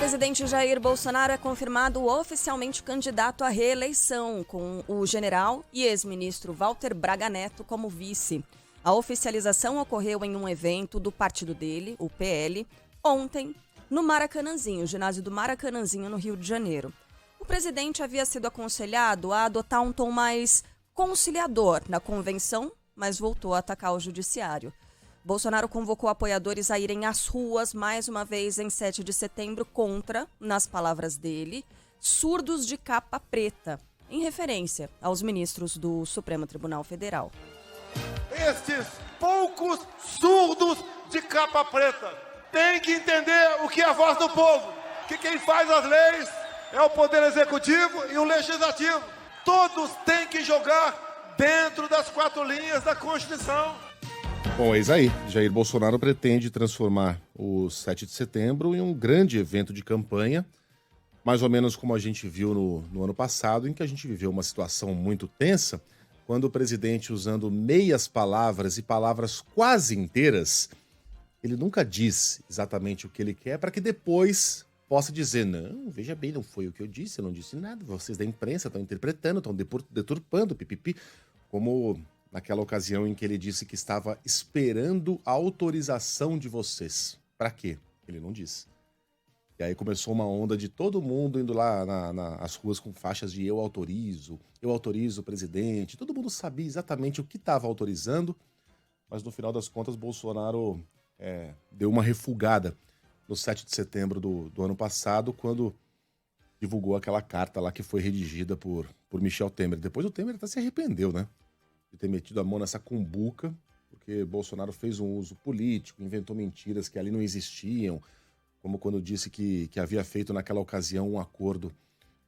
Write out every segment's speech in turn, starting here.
presidente Jair Bolsonaro é confirmado oficialmente candidato à reeleição, com o general e ex-ministro Walter Braga Neto como vice. A oficialização ocorreu em um evento do partido dele, o PL, ontem, no Maracanãzinho, ginásio do Maracanãzinho, no Rio de Janeiro. O presidente havia sido aconselhado a adotar um tom mais conciliador na convenção, mas voltou a atacar o judiciário. Bolsonaro convocou apoiadores a irem às ruas mais uma vez em 7 de setembro contra, nas palavras dele, surdos de capa preta, em referência aos ministros do Supremo Tribunal Federal. Estes poucos surdos de capa preta têm que entender o que é a voz do povo, que quem faz as leis é o Poder Executivo e o Legislativo. Todos têm que jogar dentro das 4 linhas da Constituição. Bom, eis aí, Jair Bolsonaro pretende transformar o 7 de setembro em um grande evento de campanha, mais ou menos como a gente viu no ano passado, em que a gente viveu uma situação muito tensa, quando o presidente, usando meias palavras e palavras quase inteiras, ele nunca diz exatamente o que ele quer, para que depois possa dizer, não, veja bem, não foi o que eu disse, eu não disse nada, vocês da imprensa estão interpretando, estão deturpando, pipipi, como naquela ocasião em que ele disse que estava esperando a autorização de vocês. Para quê? Ele não disse. E aí começou uma onda de todo mundo indo lá nas ruas com faixas de eu autorizo o presidente. Todo mundo sabia exatamente o que estava autorizando, mas no final das contas Bolsonaro deu uma refugada no 7 de setembro do ano passado, quando divulgou aquela carta lá que foi redigida por Michel Temer. Depois o Temer até se arrependeu, né? De ter metido a mão nessa cumbuca, porque Bolsonaro fez um uso político, inventou mentiras que ali não existiam, como quando disse que havia feito naquela ocasião um acordo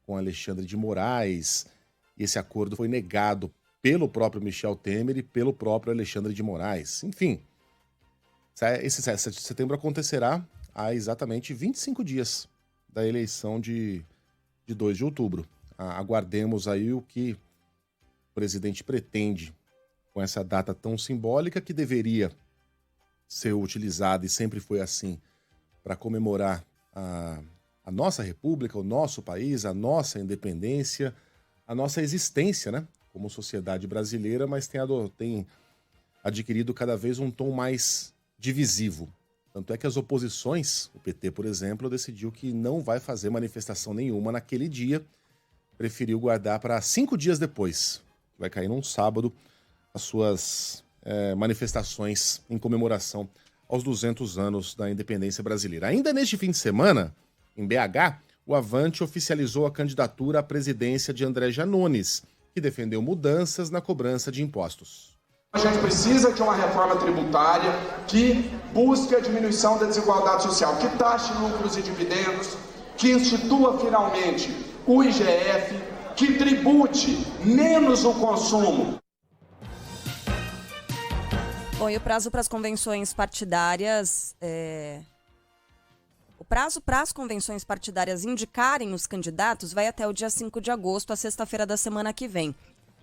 com Alexandre de Moraes, e esse acordo foi negado pelo próprio Michel Temer e pelo próprio Alexandre de Moraes. Enfim, esse 7 de setembro acontecerá há exatamente 25 dias da eleição de 2 de outubro. Aguardemos aí o que o presidente pretende com essa data tão simbólica, que deveria ser utilizada, e sempre foi assim, para comemorar a nossa república, o nosso país, a nossa independência, a nossa existência, né, como sociedade brasileira, mas tem adquirido cada vez um tom mais divisivo. Tanto é que as oposições, o PT, por exemplo, decidiu que não vai fazer manifestação nenhuma naquele dia, preferiu guardar para 5 dias depois. Vai cair num sábado, as suas manifestações em comemoração aos 200 anos da independência brasileira. Ainda neste fim de semana, em BH, o Avante oficializou a candidatura à presidência de André Janones, que defendeu mudanças na cobrança de impostos. A gente precisa de uma reforma tributária que busque a diminuição da desigualdade social, que taxe lucros e dividendos, que institua finalmente o IGF, que tribute menos o consumo. Bom, e o prazo para as convenções partidárias... O prazo para as convenções partidárias indicarem os candidatos vai até o dia 5 de agosto, a sexta-feira da semana que vem.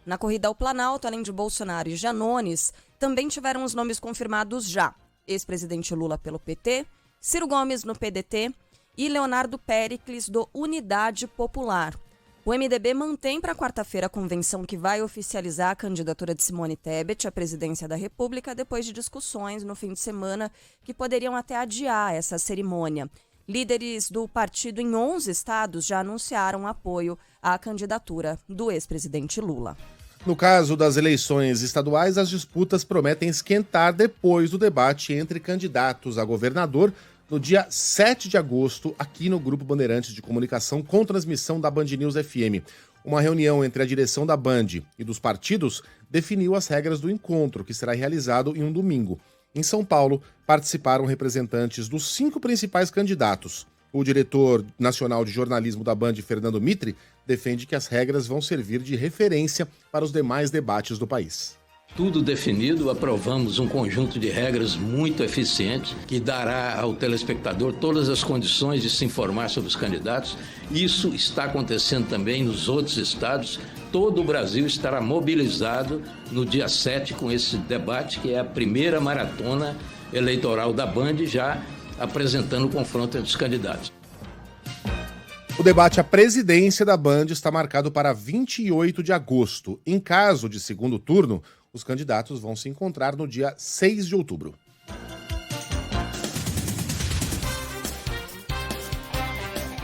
Na corrida ao Planalto, além de Bolsonaro e Janones, também tiveram os nomes confirmados já. Ex-presidente Lula pelo PT, Ciro Gomes no PDT e Leonardo Péricles do Unidade Popular. O MDB mantém para quarta-feira a convenção que vai oficializar a candidatura de Simone Tebet à presidência da República, depois de discussões no fim de semana que poderiam até adiar essa cerimônia. Líderes do partido em 11 estados já anunciaram apoio à candidatura do ex-presidente Lula. No caso das eleições estaduais, as disputas prometem esquentar depois do debate entre candidatos a governador no dia 7 de agosto, aqui no Grupo Bandeirantes de Comunicação, com transmissão da Band News FM. Uma reunião entre a direção da Band e dos partidos definiu as regras do encontro, que será realizado em um domingo. Em São Paulo, participaram representantes dos 5 principais candidatos. O diretor nacional de jornalismo da Band, Fernando Mitre, defende que as regras vão servir de referência para os demais debates do país. Tudo definido, aprovamos um conjunto de regras muito eficiente que dará ao telespectador todas as condições de se informar sobre os candidatos. Isso está acontecendo também nos outros estados. Todo o Brasil estará mobilizado no dia 7 com esse debate, que é a primeira maratona eleitoral da Band, já apresentando o confronto entre os candidatos. O debate à presidência da Band está marcado para 28 de agosto. Em caso de segundo turno, os candidatos vão se encontrar no dia 6 de outubro.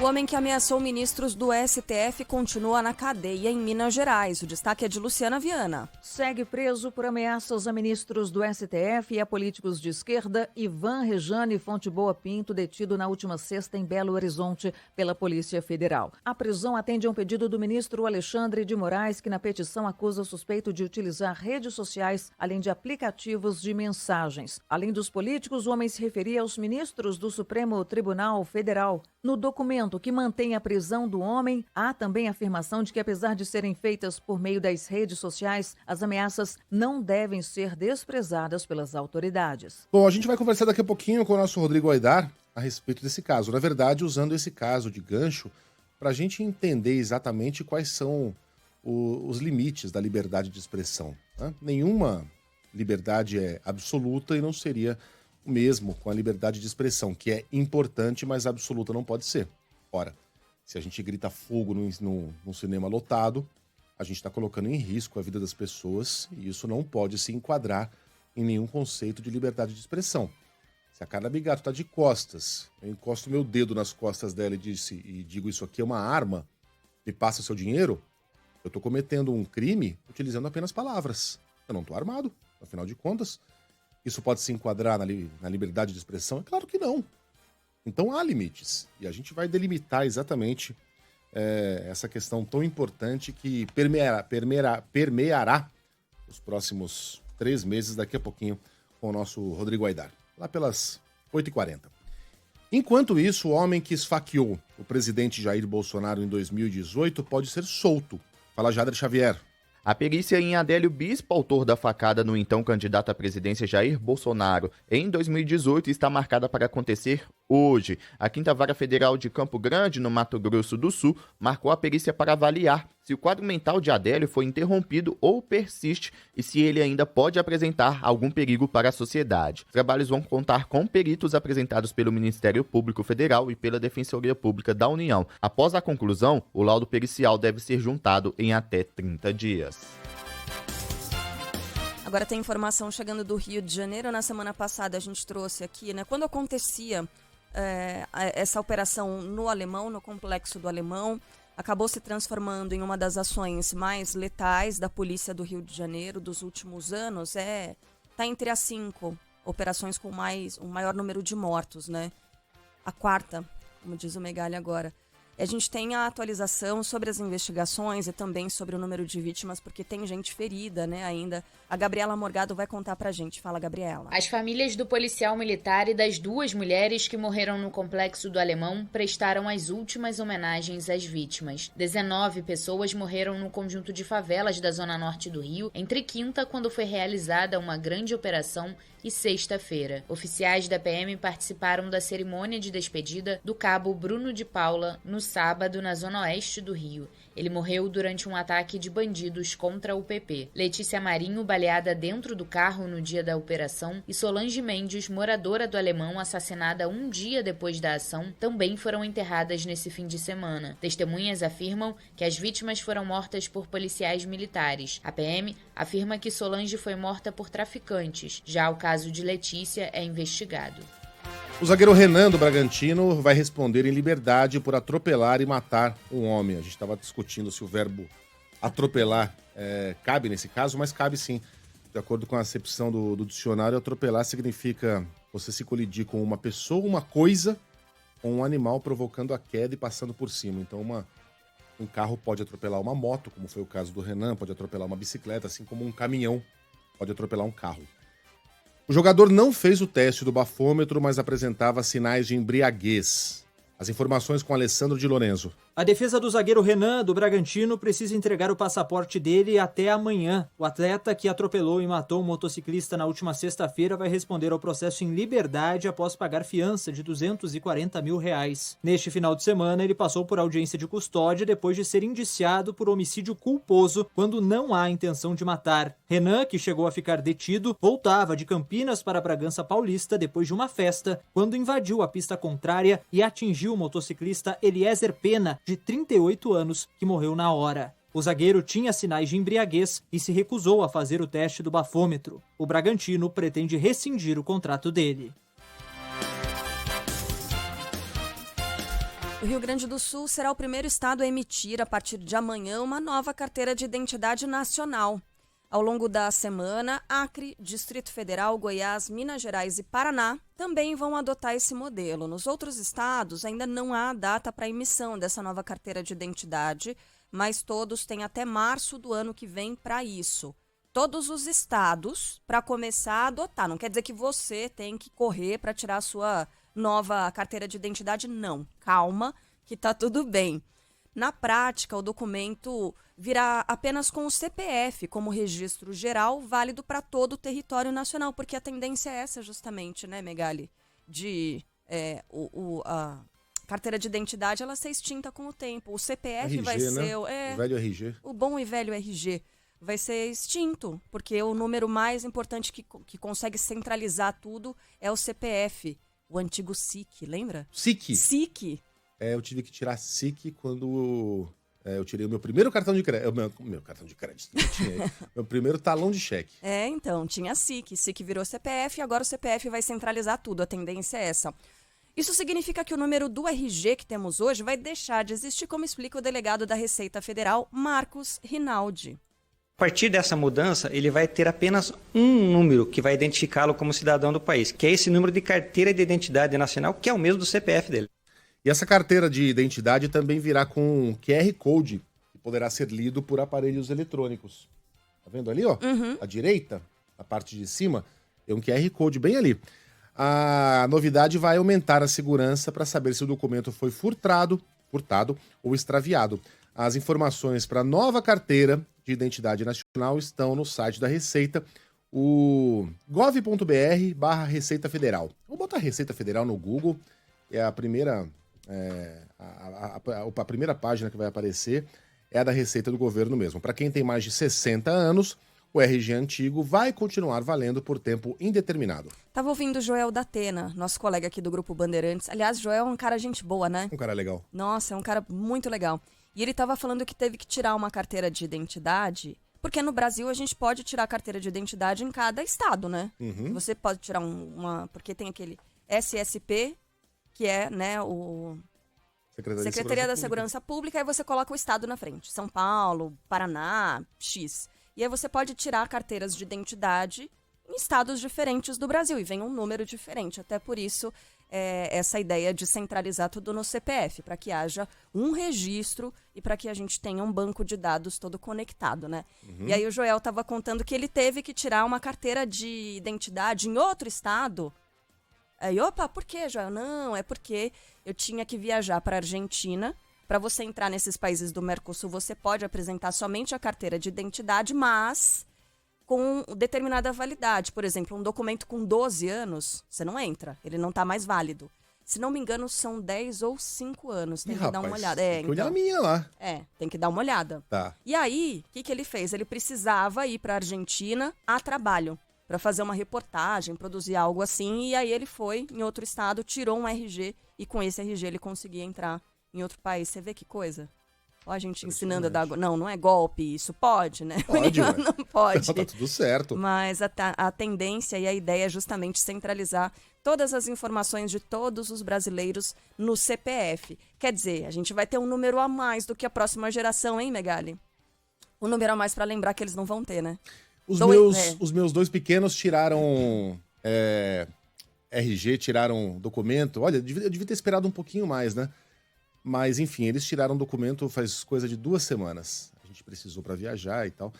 O homem que ameaçou ministros do STF continua na cadeia em Minas Gerais. O destaque é de Luciana Viana. Segue preso por ameaças a ministros do STF e a políticos de esquerda Ivan Rejane Fonte Boa Pinto, detido na última sexta em Belo Horizonte pela Polícia Federal. A prisão atende a um pedido do ministro Alexandre de Moraes, que na petição acusa o suspeito de utilizar redes sociais, além de aplicativos de mensagens. Além dos políticos, o homem se referia aos ministros do Supremo Tribunal Federal. No documento que mantém a prisão do homem, há também a afirmação de que, apesar de serem feitas por meio das redes sociais, as ameaças não devem ser desprezadas pelas autoridades. Bom, a gente vai conversar daqui a pouquinho com o nosso Rodrigo Aidar a respeito desse caso. Na verdade, usando esse caso de gancho para a gente entender exatamente quais são os limites da liberdade de expressão, né? Nenhuma liberdade é absoluta e não seria o mesmo com a liberdade de expressão, que é importante, mas absoluta não pode ser. Ora, se a gente grita fogo num cinema lotado, a gente está colocando em risco a vida das pessoas e isso não pode se enquadrar em nenhum conceito de liberdade de expressão. Se a Carla Bigato está de costas, eu encosto meu dedo nas costas dela e digo isso aqui é uma arma, me passa o seu dinheiro, eu estou cometendo um crime utilizando apenas palavras. Eu não estou armado, afinal de contas. Isso pode se enquadrar na liberdade de expressão? É claro que não. Então há limites. E a gente vai delimitar exatamente essa questão tão importante que permeará os próximos 3 meses, daqui a pouquinho, com o nosso Rodrigo Aidar. Lá pelas 8h40. Enquanto isso, o homem que esfaqueou o presidente Jair Bolsonaro em 2018 pode ser solto. Fala, Jader Xavier. A perícia em Adélio Bispo, autor da facada no então candidato à presidência Jair Bolsonaro em 2018, está marcada para acontecer hoje. A 5ª Vara Federal de Campo Grande, no Mato Grosso do Sul, marcou a perícia para avaliar se o quadro mental de Adélio foi interrompido ou persiste e se ele ainda pode apresentar algum perigo para a sociedade. Os trabalhos vão contar com peritos apresentados pelo Ministério Público Federal e pela Defensoria Pública da União. Após a conclusão, o laudo pericial deve ser juntado em até 30 dias. Agora tem informação chegando do Rio de Janeiro. Na semana passada a gente trouxe aqui, né? Quando acontecia essa operação no Alemão, no Complexo do Alemão, acabou se transformando em uma das ações mais letais da Polícia do Rio de Janeiro dos últimos anos. Tá entre as 5 operações com o maior número de mortos, né? A 4ª, como diz o Megali agora. A gente tem a atualização sobre as investigações e também sobre o número de vítimas, porque tem gente ferida, né, ainda. A Gabriela Morgado vai contar pra gente. Fala, Gabriela. As famílias do policial militar e das 2 mulheres que morreram no Complexo do Alemão prestaram as últimas homenagens às vítimas. 19 pessoas morreram no conjunto de favelas da zona norte do Rio, entre quinta, quando foi realizada uma grande operação, e sexta-feira. Oficiais da PM participaram da cerimônia de despedida do cabo Bruno de Paula no sábado na zona oeste do Rio. Ele morreu durante um ataque de bandidos contra o PP. Letícia Marinho, baleada dentro do carro no dia da operação, e Solange Mendes, moradora do Alemão, assassinada um dia depois da ação, também foram enterradas nesse fim de semana. Testemunhas afirmam que as vítimas foram mortas por policiais militares. A PM afirma que Solange foi morta por traficantes. Já o caso de Letícia é investigado. O zagueiro Renan do Bragantino vai responder em liberdade por atropelar e matar um homem. A gente estava discutindo se o verbo atropelar cabe nesse caso, mas cabe sim. De acordo com a acepção do dicionário, atropelar significa você se colidir com uma pessoa, uma coisa, ou um animal provocando a queda e passando por cima. Então um carro pode atropelar uma moto, como foi o caso do Renan, pode atropelar uma bicicleta, assim como um caminhão pode atropelar um carro. O jogador não fez o teste do bafômetro, mas apresentava sinais de embriaguez. As informações com Alessandro de Lorenzo. A defesa do zagueiro Renan, do Bragantino, precisa entregar o passaporte dele até amanhã. O atleta que atropelou e matou um motociclista na última sexta-feira vai responder ao processo em liberdade após pagar fiança de R$240 mil. Neste final de semana, ele passou por audiência de custódia depois de ser indiciado por homicídio culposo quando não há intenção de matar. Renan, que chegou a ficar detido, voltava de Campinas para Bragança Paulista depois de uma festa, quando invadiu a pista contrária e atingiu o motociclista Eliezer Pena, de 38 anos, que morreu na hora. O zagueiro tinha sinais de embriaguez e se recusou a fazer o teste do bafômetro. O Bragantino pretende rescindir o contrato dele. O Rio Grande do Sul será o primeiro estado a emitir, a partir de amanhã, uma nova carteira de identidade nacional. Ao longo da semana, Acre, Distrito Federal, Goiás, Minas Gerais e Paraná também vão adotar esse modelo. Nos outros estados, ainda não há data para a emissão dessa nova carteira de identidade, mas todos têm até março do ano que vem para isso. Todos os estados para começar a adotar. Não quer dizer que você tem que correr para tirar a sua nova carteira de identidade, não. Calma, que tá tudo bem. Na prática, o documento virá apenas com o CPF como registro geral, válido para todo o território nacional, porque a tendência é essa justamente, né, Megali? A carteira de identidade ela ser extinta com o tempo. O CPF RG, vai né? ser... O velho RG. O bom e velho RG vai ser extinto, porque o número mais importante que consegue centralizar tudo é o CPF. O antigo SIC, lembra? SIC? SIC. Eu tive que tirar SIC quando eu tirei o meu primeiro cartão de crédito. Meu cartão de crédito. Meu primeiro talão de cheque. Então, tinha SIC. SIC virou CPF e agora o CPF vai centralizar tudo. A tendência é essa. Isso significa que o número do RG que temos hoje vai deixar de existir, como explica o delegado da Receita Federal, Marcos Rinaldi. A partir dessa mudança, ele vai ter apenas um número que vai identificá-lo como cidadão do país, que é esse número de carteira de identidade nacional, que é o mesmo do CPF dele. E essa carteira de identidade também virá com um QR Code, que poderá ser lido por aparelhos eletrônicos. Tá vendo ali, ó? À direita, na parte de cima, tem um QR Code bem ali. A novidade vai aumentar a segurança para saber se o documento foi furtado ou extraviado. As informações para a nova carteira de identidade nacional estão no site da Receita, o gov.br/Receita Federal. Vou botar Receita Federal no Google, é a primeira, a primeira página que vai aparecer é a da Receita do governo mesmo. Para quem tem mais de 60 anos, o RG antigo vai continuar valendo por tempo indeterminado. Tava ouvindo o Joel da Atena, nosso colega aqui do Grupo Bandeirantes. Aliás, Joel é um cara gente boa, né? Um cara legal. Nossa, é um cara muito legal. E ele tava falando que teve que tirar uma carteira de identidade, porque no Brasil a gente pode tirar a carteira de identidade em cada estado, né? Você pode tirar porque tem aquele SSP, que é, né, o Secretaria da Segurança Pública, aí você coloca o estado na frente. São Paulo, Paraná, X. E aí você pode tirar carteiras de identidade em estados diferentes do Brasil, e vem um número diferente. Até por isso, essa ideia de centralizar tudo no CPF, para que haja um registro e para que a gente tenha um banco de dados todo conectado, né? E aí o Joel estava contando que ele teve que tirar uma carteira de identidade em outro estado. Aí, opa, por quê, Joel? Não, é porque eu tinha que viajar para a Argentina. Para você entrar nesses países do Mercosul, você pode apresentar somente a carteira de identidade, mas com determinada validade. Por exemplo, um documento com 12 anos, você não entra, ele não está mais válido. Se não me engano, são 10 ou 5 anos, tem que dar uma olhada. Tem que olhar a minha lá. Tem que dar uma olhada. Tá. E aí, o que ele fez? Ele precisava ir para a Argentina a trabalho, para fazer uma reportagem, produzir algo assim, e aí ele foi em outro estado, tirou um RG, e com esse RG ele conseguia entrar em outro país. Você vê que coisa? Ó, a gente ensinando a dar... Não é golpe, isso pode, né? Pode, não pode. Tá tudo certo. Mas a tendência e a ideia é justamente centralizar todas as informações de todos os brasileiros no CPF. Quer dizer, a gente vai ter um número a mais do que a próxima geração, hein, Megali? Um número a mais para lembrar que eles não vão ter, né? Os meus dois pequenos tiraram RG, tiraram documento. Olha, eu devia ter esperado um pouquinho mais, né? Mas, enfim, eles tiraram documento faz coisa de 2 semanas. A gente precisou para viajar e tal.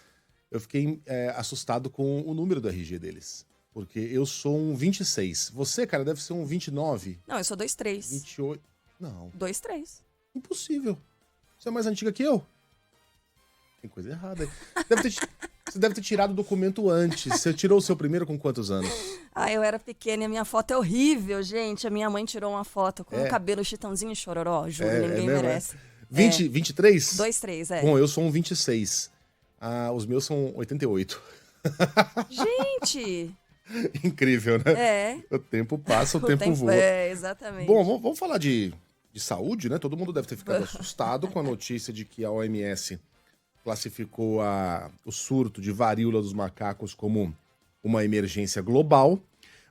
Eu fiquei assustado com o número do RG deles. Porque eu sou um 26. Você, cara, deve ser um 29. Não, eu sou 23. 28. Não. 23. Impossível. Você é mais antiga que eu. Tem coisa errada aí. Você deve ter tirado o documento antes. Você tirou o seu primeiro com quantos anos? Eu era pequena e a minha foto é horrível, gente. A minha mãe tirou uma foto com o cabelo chitãozinho e chororó. Juro, ninguém merece. 23? 23, Bom, eu sou um 26. Os meus são 88. Gente! Incrível, né? O tempo passa, o tempo voa. Exatamente. Bom, vamos falar de de saúde, né? Todo mundo deve ter ficado assustado com a notícia de que a OMS classificou o surto de varíola dos macacos como uma emergência global.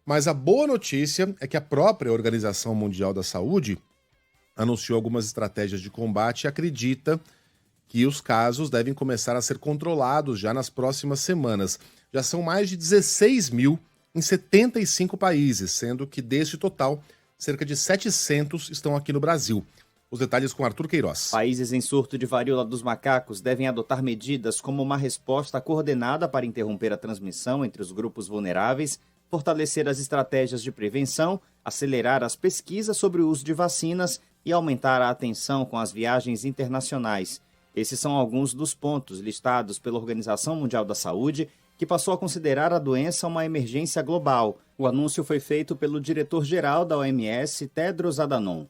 Mas a boa notícia é que a própria Organização Mundial da Saúde anunciou algumas estratégias de combate e acredita que os casos devem começar a ser controlados já nas próximas semanas. Já são mais de 16 mil em 75 países, sendo que desse total, cerca de 700 estão aqui no Brasil. Os detalhes com Arthur Queiroz. Países em surto de varíola dos macacos devem adotar medidas como uma resposta coordenada para interromper a transmissão entre os grupos vulneráveis, fortalecer as estratégias de prevenção, acelerar as pesquisas sobre o uso de vacinas e aumentar a atenção com as viagens internacionais. Esses são alguns dos pontos listados pela Organização Mundial da Saúde, que passou a considerar a doença uma emergência global. O anúncio foi feito pelo diretor-geral da OMS, Tedros Adhanom.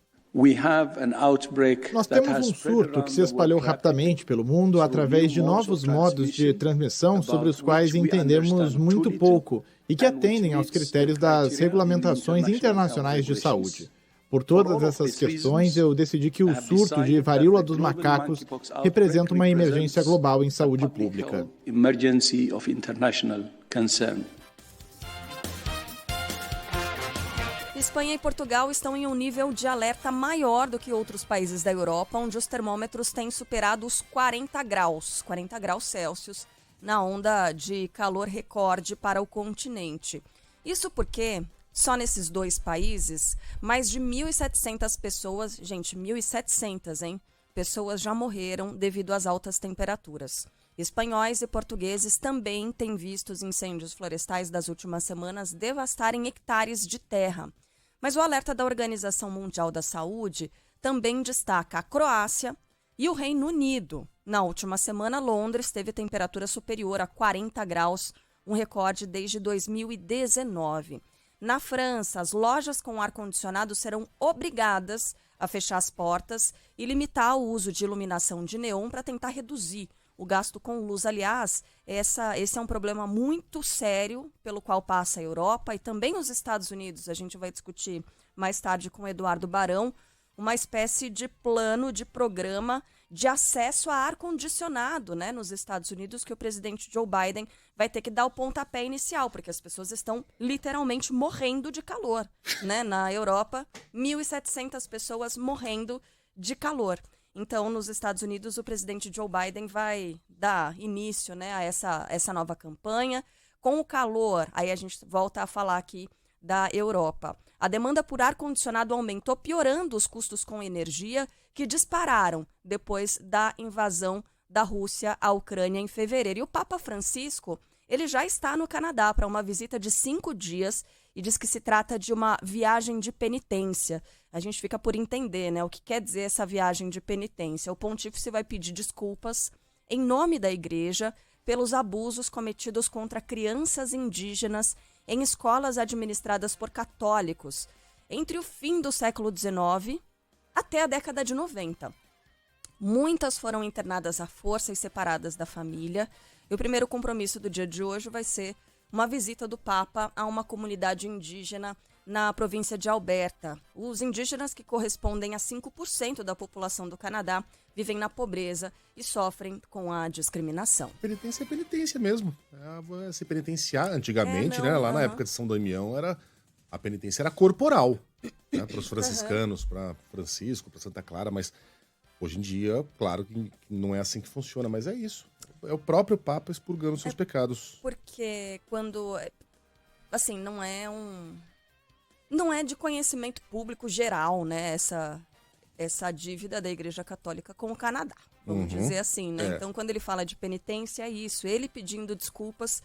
Nós temos um surto que se espalhou rapidamente pelo mundo através de novos modos de transmissão sobre os quais entendemos muito pouco e que atendem aos critérios das regulamentações internacionais de saúde. Por todas essas questões, eu decidi que o surto de varíola dos macacos representa uma emergência global em saúde pública. Espanha e Portugal estão em um nível de alerta maior do que outros países da Europa, onde os termômetros têm superado os 40 graus Celsius, na onda de calor recorde para o continente. Isso porque, só nesses dois países, mais de 1.700 pessoas, gente, 1.700, hein? Pessoas já morreram devido às altas temperaturas. Espanhóis e portugueses também têm visto os incêndios florestais das últimas semanas devastarem hectares de terra. Mas o alerta da Organização Mundial da Saúde também destaca a Croácia e o Reino Unido. Na última semana, Londres teve temperatura superior a 40 graus, um recorde desde 2019. Na França, as lojas com ar-condicionado serão obrigadas a fechar as portas e limitar o uso de iluminação de neon para tentar reduzir o gasto com luz. Aliás, esse é um problema muito sério pelo qual passa a Europa e também os Estados Unidos. A gente vai discutir mais tarde com o Eduardo Barão uma espécie de plano, de programa de acesso a ar-condicionado, né, nos Estados Unidos, que o presidente Joe Biden vai ter que dar o pontapé inicial, porque as pessoas estão literalmente morrendo de calor, né? Na Europa, 1.700 pessoas morrendo de calor. Então, nos Estados Unidos, o presidente Joe Biden vai dar início, né, a essa nova campanha. Com o calor, aí a gente volta a falar aqui da Europa. A demanda por ar-condicionado aumentou, piorando os custos com energia, que dispararam depois da invasão da Rússia à Ucrânia em fevereiro. E o Papa Francisco, ele já está no Canadá para uma visita de 5 dias e diz que se trata de uma viagem de penitência. A gente fica por entender, né, o que quer dizer essa viagem de penitência. O pontífice vai pedir desculpas em nome da igreja pelos abusos cometidos contra crianças indígenas em escolas administradas por católicos entre o fim do século XIX até a década de 90. Muitas foram internadas à força e separadas da família. E o primeiro compromisso do dia de hoje vai ser uma visita do Papa a uma comunidade indígena na província de Alberta. Os indígenas, que correspondem a 5% da população do Canadá, vivem na pobreza e sofrem com a discriminação. Penitência é penitência mesmo. Se penitenciar antigamente, né? Lá na época de São Damião, a penitência era corporal, né, para os franciscanos, para Francisco, para Santa Clara, mas hoje em dia, claro que não é assim que funciona, mas é isso. É o próprio Papa expurgando seus pecados. Porque quando, assim, não é de conhecimento público geral, né, essa dívida da Igreja Católica com o Canadá, vamos dizer assim, né? Então, quando ele fala de penitência, é isso, ele pedindo desculpas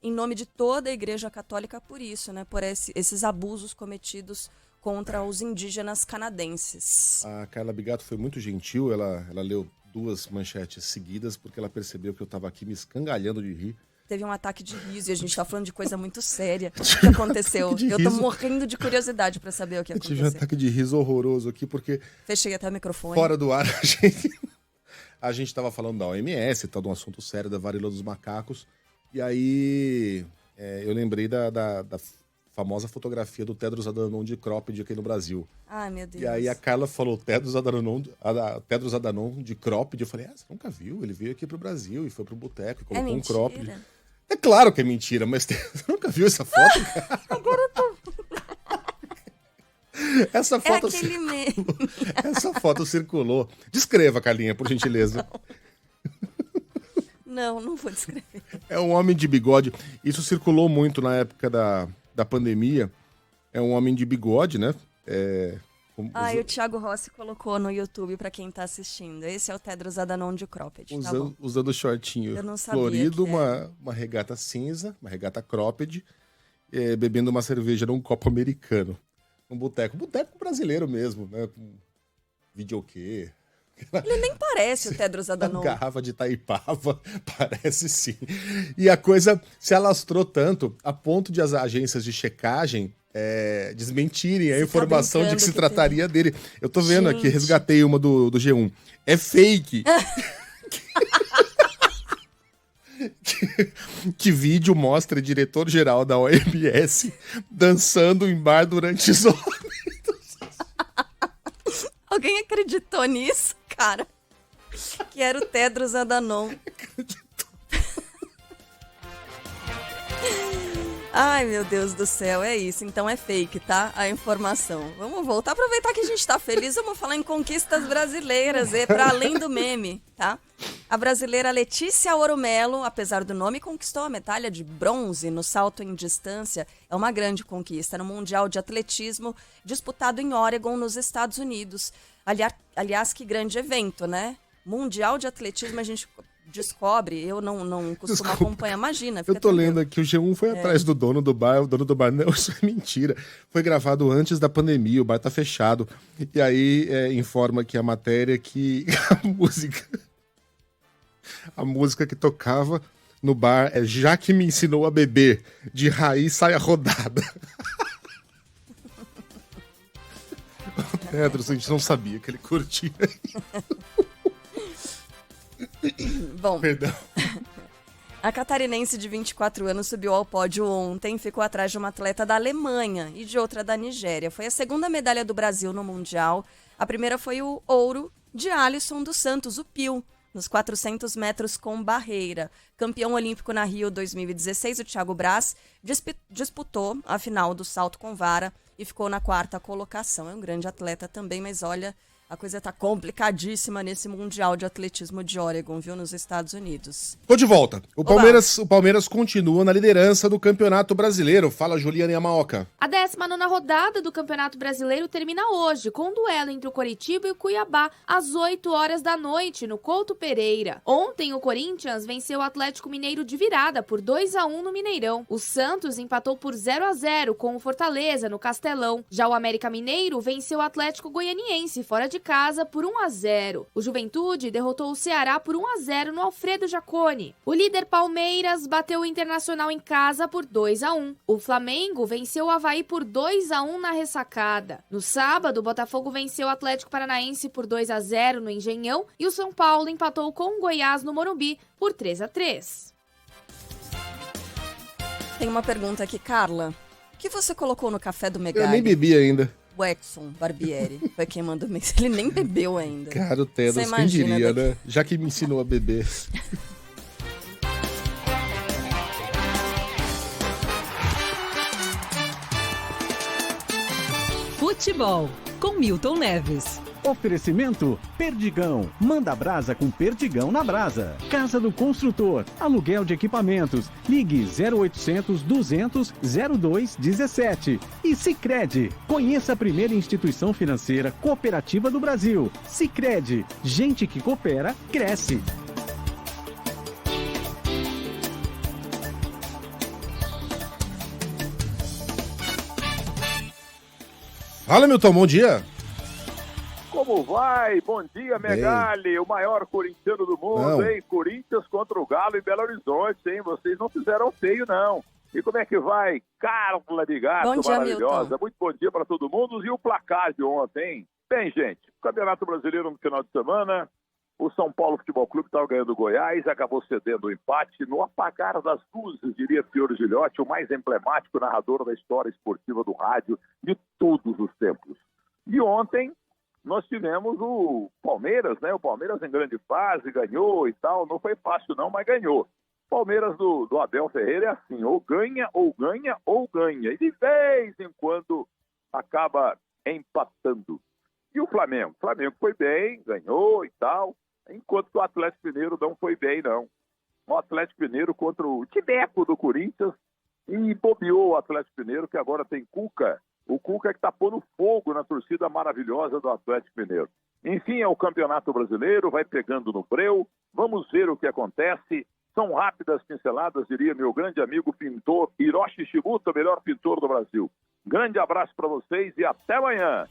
em nome de toda a Igreja Católica por isso, né, por esses abusos cometidos contra os indígenas canadenses. A Carla Bigato foi muito gentil, ela leu 2 manchetes seguidas, porque ela percebeu que eu estava aqui me escangalhando de rir. Teve um ataque de riso e a gente tá falando de coisa muito séria que aconteceu. Eu tô morrendo de curiosidade para saber o que aconteceu. Eu tive um ataque de riso horroroso aqui, porque... Fechei até o microfone. Fora do ar, a gente tava falando da OMS, tal, de um assunto sério, da varíola dos macacos. E aí eu lembrei da famosa fotografia do Tedros Adhanom de cropped aqui no Brasil. Ai, meu Deus. E aí a Carla falou Tedros Adhanom de cropped. Eu falei, você nunca viu? Ele veio aqui pro Brasil e foi pro boteco e colocou um cropped. É claro que é mentira, mas você nunca viu essa foto, cara? Agora eu tô... Essa foto, aquele meme. Essa foto circulou. Descreva, Carlinha, por gentileza. Não vou descrever. É um homem de bigode. Isso circulou muito na época da pandemia. É um homem de bigode, né? O Thiago Rossi colocou no YouTube pra quem tá assistindo. Esse é o Tedros Adhanom de cropped. Usando shortinho florido, uma regata cinza, uma regata cropped, bebendo uma cerveja num copo americano. Um boteco brasileiro mesmo, né? Com videokê. Ele nem parece o Tedros Adhanom. Garrafa de Itaipava, parece sim. E a coisa se alastrou tanto a ponto de as agências de checagem desmentirem a informação de que se trataria dele. Eu tô vendo aqui, resgatei uma do G1. É fake. Que vídeo mostra diretor-geral da OMS dançando em bar durante isolamento. Alguém acreditou nisso, cara? Que era o Tedros Adhanom. Ai, meu Deus do céu, é isso. Então é fake, tá? A informação. Vamos voltar, aproveitar que a gente tá feliz, vamos falar em conquistas brasileiras, para além do meme, tá? A brasileira Letícia Ouro-Melo, apesar do nome, conquistou a medalha de bronze no salto em distância. É uma grande conquista no Mundial de Atletismo, disputado em Oregon, nos Estados Unidos. Aliás, que grande evento, né? Mundial de Atletismo, a gente descobre, eu não costumo acompanhar, imagina. Eu tô lendo aqui, o G1 foi atrás do dono do bar, o dono do bar, não, isso é mentira. Foi gravado antes da pandemia, o bar tá fechado. E aí informa aqui a matéria que a música que tocava no bar é Já Que Me Ensinou a Beber, de Raiz Saia Rodada. O Tedros, a gente não sabia que ele curtia. Bom, perdão. A catarinense de 24 anos subiu ao pódio ontem, ficou atrás de uma atleta da Alemanha e de outra da Nigéria. Foi a segunda medalha do Brasil no Mundial. A primeira foi o ouro de Alisson dos Santos, o Pio, nos 400 metros com barreira. Campeão olímpico na Rio 2016, o Thiago Braz disputou a final do salto com vara e ficou na 4ª colocação. É um grande atleta também, mas olha, a coisa tá complicadíssima nesse Mundial de Atletismo de Oregon, viu, nos Estados Unidos. Tô de volta. O Palmeiras continua na liderança do Campeonato Brasileiro. Fala, Juliana Yamaoka. A 19ª rodada do Campeonato Brasileiro termina hoje, com um duelo entre o Coritiba e o Cuiabá, às 8 horas da noite, no Couto Pereira. Ontem, o Corinthians venceu o Atlético Mineiro de virada por 2-1 no Mineirão. O Santos empatou por 0-0 com o Fortaleza, no Castelão. Já o América Mineiro venceu o Atlético Goianiense, fora de casa, por 1-0. O Juventude derrotou o Ceará por 1-0 no Alfredo Jaconi. O líder Palmeiras bateu o Internacional em casa por 2-1. O Flamengo venceu o Avaí por 2-1 na ressacada. No sábado, o Botafogo venceu o Atlético Paranaense por 2-0 no Engenhão e o São Paulo empatou com o Goiás no Morumbi por 3-3. Tem uma pergunta aqui, Carla. O que você colocou no café do Megali? Eu nem bebi ainda. O Exxon Barbieri foi quem mandou mensagem. Ele nem bebeu ainda. Cara, o Tedros, quem diria, né? Já que me ensinou a beber. Futebol, com Milton Neves. Oferecimento Perdigão. Manda brasa com Perdigão na brasa. Casa do Construtor. Aluguel de equipamentos. Ligue 0800 200 0217. E Sicredi. Conheça a primeira instituição financeira cooperativa do Brasil. Sicredi. Gente que coopera, cresce. Fala, Milton, bom dia. Como vai? Bom dia, Megali, o maior corintiano do mundo, hein? Corinthians contra o Galo em Belo Horizonte, hein? Vocês não fizeram feio, não. E como é que vai? Carla de Gato, bom dia, maravilhosa. Milton. Muito bom dia para todo mundo. E o placar de ontem, hein? Bem, gente, o Campeonato Brasileiro no final de semana, O São Paulo Futebol Clube estava ganhando o Goiás, acabou cedendo o empate. No apagar das luzes, diria Fiore Gilhote, o mais emblemático narrador da história esportiva do rádio de todos os tempos. E ontem nós tivemos o Palmeiras, né? O Palmeiras em grande fase, ganhou e tal. Não foi fácil não, mas ganhou. Palmeiras do Abel Ferreira é assim, ou ganha, ou ganha, ou ganha. E de vez em quando acaba empatando. E o Flamengo? O Flamengo foi bem, ganhou e tal, enquanto o Atlético Mineiro não foi bem, não. O Atlético Mineiro contra o Tibeco do Corinthians e bobeou o Atlético Mineiro, que agora tem Cuca. O Cuca é que está pondo fogo na torcida maravilhosa do Atlético Mineiro. Enfim, é o Campeonato Brasileiro, vai pegando no breu, vamos ver o que acontece. São rápidas pinceladas, diria meu grande amigo pintor Hiroshi Shibuta, melhor pintor do Brasil. Grande abraço para vocês e até amanhã.